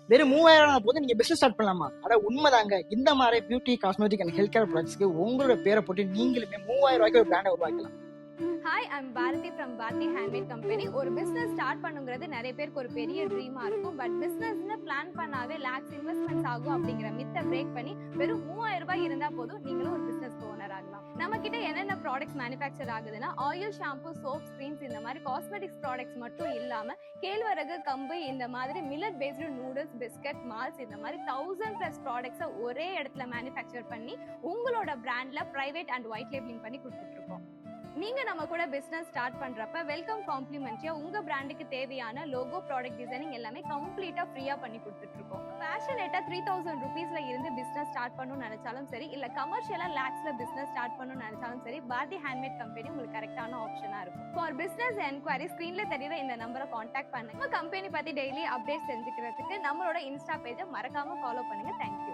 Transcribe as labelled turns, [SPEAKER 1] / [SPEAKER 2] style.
[SPEAKER 1] வெறும் 3000 போது நீங்க பிசினஸ் ஸ்டார்ட் பண்ணலாமா? அட உண்மைதாங்க. இந்த மாதிரி beauty cosmetic and health care ப்ராடக்ட்ஸ்க்கு உங்களோட பேரை போட்டு நீங்களுமே 3000 ரூபாய்க்கு ஒரு பிராண்டை உருவாக்கலாம்.
[SPEAKER 2] Hi, I'm Bharathi from Bharathi handmade company. ஒரு பிஸ்னஸ் ஸ்டார்ட் பண்ணுங்கிறது நிறைய பேருக்கு ஒரு பெரிய ட்ரீமா இருக்கும். பட் பிஸ்னஸ்னு பிளான் பண்ணாவே லேக்ஸ் இன்வெஸ்ட்மெண்ட்ஸ் ஆகும் அப்படிங்கிற மித்தை பிரேக் பண்ணி வெறும் 3000 ரூபாய் இருந்தா போதும் நீங்களும் ஒரு பிசினஸ் ஓனர் ஆகலாம். நம்ம கிட்ட என்னென்ன ப்ராடக்ட்ஸ் மேனுஃபேக்சர் ஆகுதுன்னா ஆயில், ஷாம்பு, சோப், ஸ்கிரீன்ஸ் இந்த மாதிரி காஸ்மெட்டிக்ஸ் ப்ராடக்ட்ஸ் மட்டும் இல்லாம கேழ்வரகு, கம்பு இந்த மாதிரி millet based noodles, biscuit, malls இந்த மாதிரி 1000+ ப்ராடக்ட்ஸை ஒரே இடத்துல மேனுஃபேக்சர் பண்ணி உங்களோட பிராண்ட்ல பிரைவேட் அண்ட் ஒயிட் லேபிளிங் பண்ணி கொடுத்துட்டு இருக்கோம். நீங்க நம்ம கூட பிசினஸ் ஸ்டார்ட் பண்றப்ப வெல்கம் காம்ப்ளிமெண்ட்ரியா உங்க பிராண்டுக்கு தேவையான லோகோ, ப்ராடக்ட் டிசைனிங் எல்லாமே கம்ப்ளீட்டா ஃப்ரீயா பண்ணி கொடுத்துட்டு இருக்கோம். பேஷனேட்டா 3000 ருபீஸ்ல இருந்து பிசினஸ் ஸ்டார்ட் பண்ணணும்னு நினைச்சாலும் சரி, இல்ல கமர்ஷியலா லேக்ஸ்ல பிசினஸ் ஸ்டார்ட் பண்ணணும்னு நினைச்சாலும் சரி, பாரதி ஹேண்ட்மேட் கம்பெனி உங்களுக்கு கரெக்டான ஆப்ஷனா இருக்கும். ஃபார் பிசினஸ் என்கொயரி ஸ்கிரீன்ல தெரியுற இந்த நம்பரை கான்டாக்ட் பண்ணுங்க. நம்ம கம்பெனி பத்தி டெய்லி அப்டேட்ஸ் தெரிஞ்சுக்கிறதுக்கு நம்மளோட இன்ஸ்டா பேஜை மறக்காம ஃபாலோ பண்ணுங்க. தேங்க்யூ.